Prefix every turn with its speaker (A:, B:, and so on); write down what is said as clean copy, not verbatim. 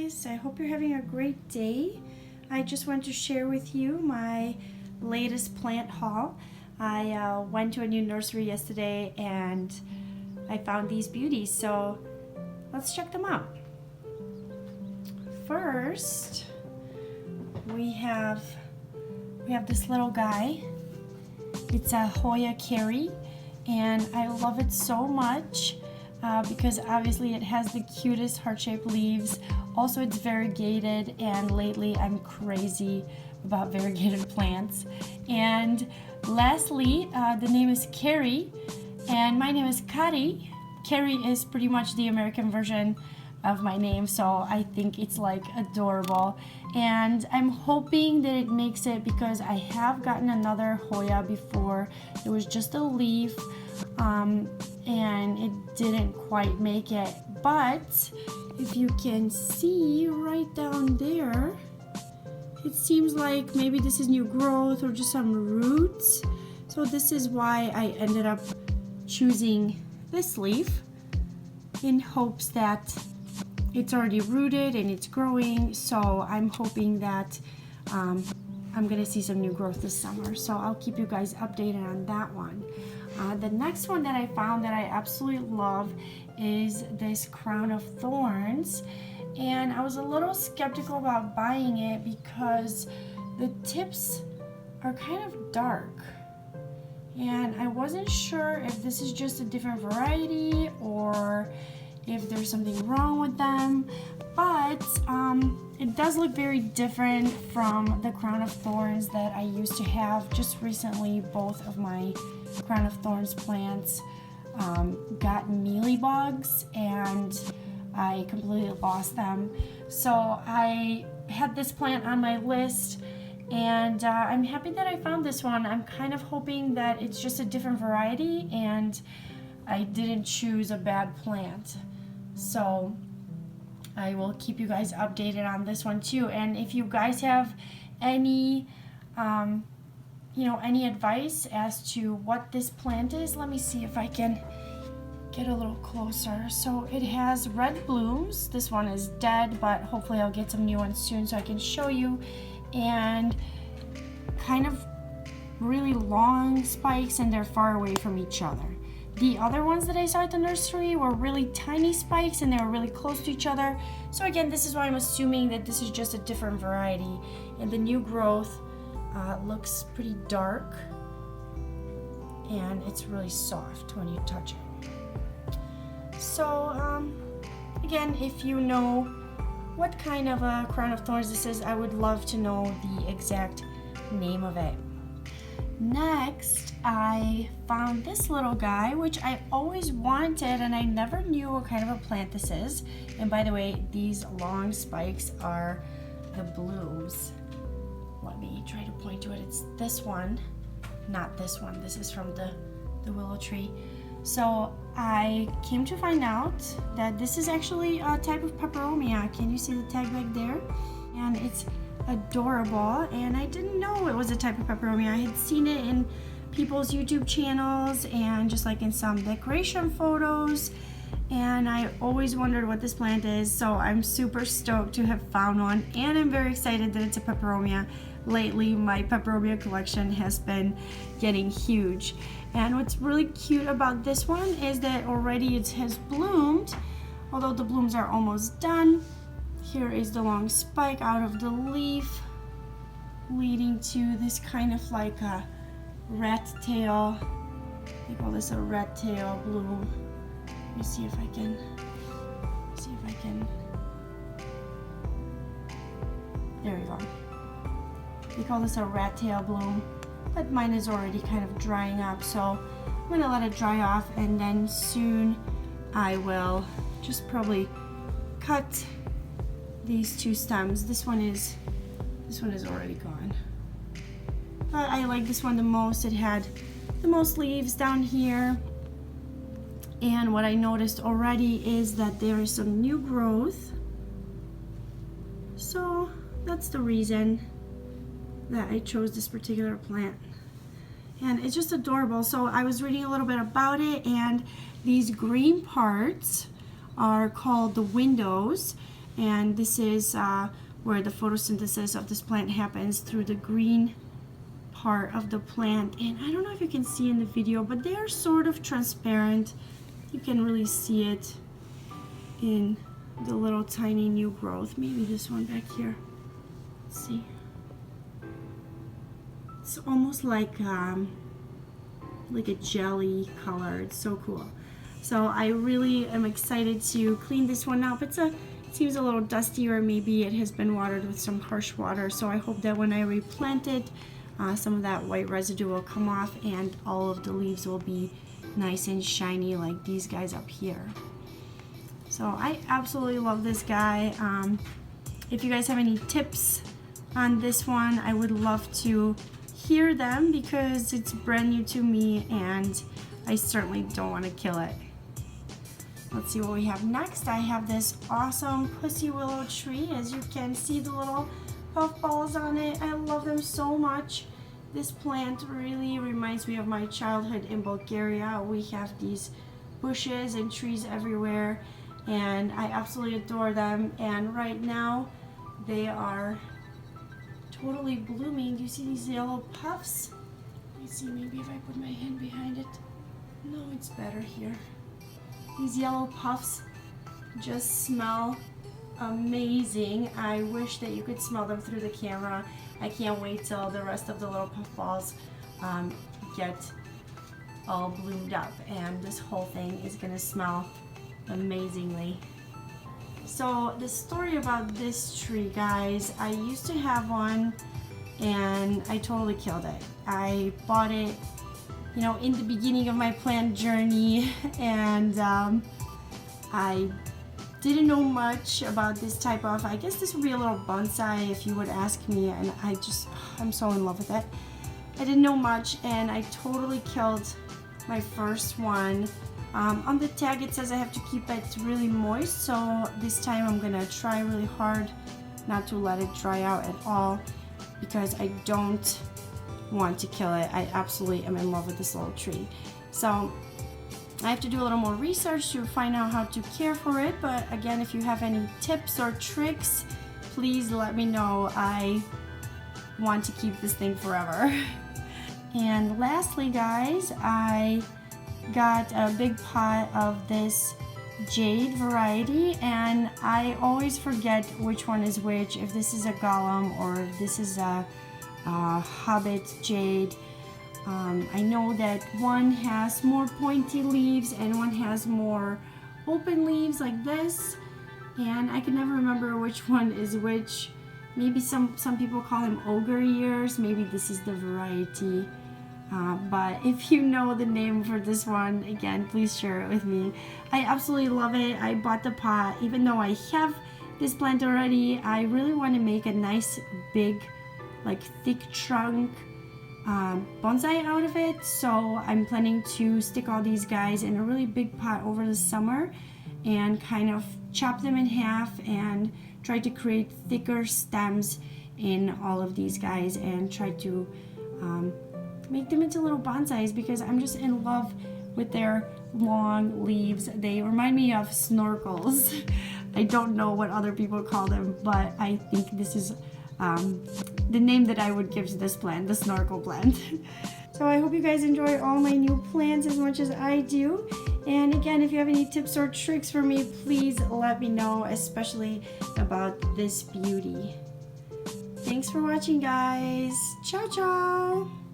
A: guys, I hope you're having a great day. I just want to share with you my latest plant haul. I went to a new nursery yesterday and I found these beauties, so let's check them out. First, we have this little guy. It's a Hoya Carey, and I love it so much because obviously it has the cutest heart-shaped leaves. Also, it's variegated, and lately I'm crazy about variegated plants. And lastly, the name is Carey, and my name is Kari. Carey is pretty much the American version of my name, so I think it's like adorable, and I'm hoping that it makes it because I have gotten another Hoya before. It was just a leaf and it didn't quite make it, but if you can see right down there, it seems like maybe this is new growth or just some roots. So this is why I ended up choosing this leaf, in hopes that it's already rooted and it's growing, so I'm hoping that I'm gonna see some new growth this summer. So I'll keep you guys updated on that one. The next one that I found that I absolutely love is this crown of thorns, and I was a little skeptical about buying it because the tips are kind of dark, and I wasn't sure if this is just a different variety or if there's something wrong with them, but it does look very different from the crown of thorns that I used to have. Just recently, both of my crown of thorns plants got mealybugs and I completely lost them. So I had this plant on my list, and I'm happy that I found this one. I'm kind of hoping that it's just a different variety and I didn't choose a bad plant. So I will keep you guys updated on this one too. And if you guys have any any advice as to what this plant is, let me see if I can get a little closer. So it has red blooms. This one is dead, but hopefully I'll get some new ones soon so I can show you. And kind of really long spikes, and they're far away from each other. The other ones that I saw at the nursery were really tiny spikes and they were really close to each other. So again, this is why I'm assuming that this is just a different variety. And the new growth looks pretty dark, and it's really soft when you touch it. So again, if you know what kind of a crown of thorns this is, I would love to know the exact name of it. Next, I found this little guy, which I always wanted, and I never knew what kind of a plant this is. And by the way, these long spikes are the blooms. Let me try to point to it. It's this one, not this one. This is from the willow tree. So I came to find out that this is actually a type of peperomia. Can you see the tag back there? And it's adorable, and I didn't know it was a type of peperomia. I had seen it in people's YouTube channels and just like in some decoration photos, and I always wondered what this plant is, so I'm super stoked to have found one, and I'm very excited that it's a peperomia. Lately my peperomia collection has been getting huge, and what's really cute about this one is that already it has bloomed, although the blooms are almost done. Here is the long spike out of the leaf, leading to this kind of like a rat tail. They call this a rat tail bloom. Let me see if I can. There we go. They call this a rat tail bloom, but mine is already kind of drying up, so I'm gonna let it dry off, and then soon I will just probably cut these two stems. This one is already gone, but I like this one the most. It had the most leaves down here, and what I noticed already is that there is some new growth, so that's the reason that I chose this particular plant. And it's just adorable. So I was reading a little bit about it, and these green parts are called the windows, and this is where the photosynthesis of this plant happens, through the green part of the plant. And I don't know if you can see in the video, but they are sort of transparent. You can really see it in the little tiny new growth. Maybe this one back here. Let's see. It's almost like a jelly color. It's so cool. So I really am excited to clean this one up. It seems a little dusty, or maybe it has been watered with some harsh water. So I hope that when I replant it, some of that white residue will come off and all of the leaves will be nice and shiny like these guys up here. So I absolutely love this guy. If you guys have any tips on this one, I would love to hear them because it's brand new to me and I certainly don't want to kill it. Let's see what we have next. I have this awesome pussy willow tree. As you can see, the little puffballs on it. I love them so much. This plant really reminds me of my childhood in Bulgaria. We have these bushes and trees everywhere and I absolutely adore them. And right now they are totally blooming. Do you see these yellow puffs? Let me see, maybe if I put my hand behind it. No, it's better here. These yellow puffs just smell amazing. I wish that you could smell them through the camera. I can't wait till the rest of the little puffballs get all bloomed up and this whole thing is gonna smell amazingly. So the story about this tree, guys, I used to have one and I totally killed it. I bought it, you know, in the beginning of my plant journey, and I didn't know much about this type of, I guess this would be a little bonsai if you would ask me, and I'm so in love with it. I didn't know much and I totally killed my first one. On the tag it says I have to keep it really moist, so this time I'm gonna try really hard not to let it dry out at all because I don't want to kill it. I absolutely am in love with this little tree. So I have to do a little more research to find out how to care for it, but again, if you have any tips or tricks, please let me know. I want to keep this thing forever. And lastly, guys, I got a big pot of this jade variety and I always forget which one is which, if this is a golem or if this is a hobbit jade. I know that one has more pointy leaves and one has more open leaves like this, and I can never remember which one is which. Maybe some people call them ogre ears. Maybe this is the variety. But if you know the name for this one, again, please share it with me. I absolutely love it. I bought the pot. Even though I have this plant already, I really want to make a nice big, like thick trunk bonsai out of it. So I'm planning to stick all these guys in a really big pot over the summer and kind of chop them in half and try to create thicker stems in all of these guys and try to make them into little bonsais because I'm just in love with their long leaves. They remind me of snorkels. I don't know what other people call them, but I think this is the name that I would give to this plant, the snorkel plant. So I hope you guys enjoy all my new plants as much as I do. And again, if you have any tips or tricks for me, please let me know, especially about this beauty. Thanks for watching, guys. Ciao, ciao.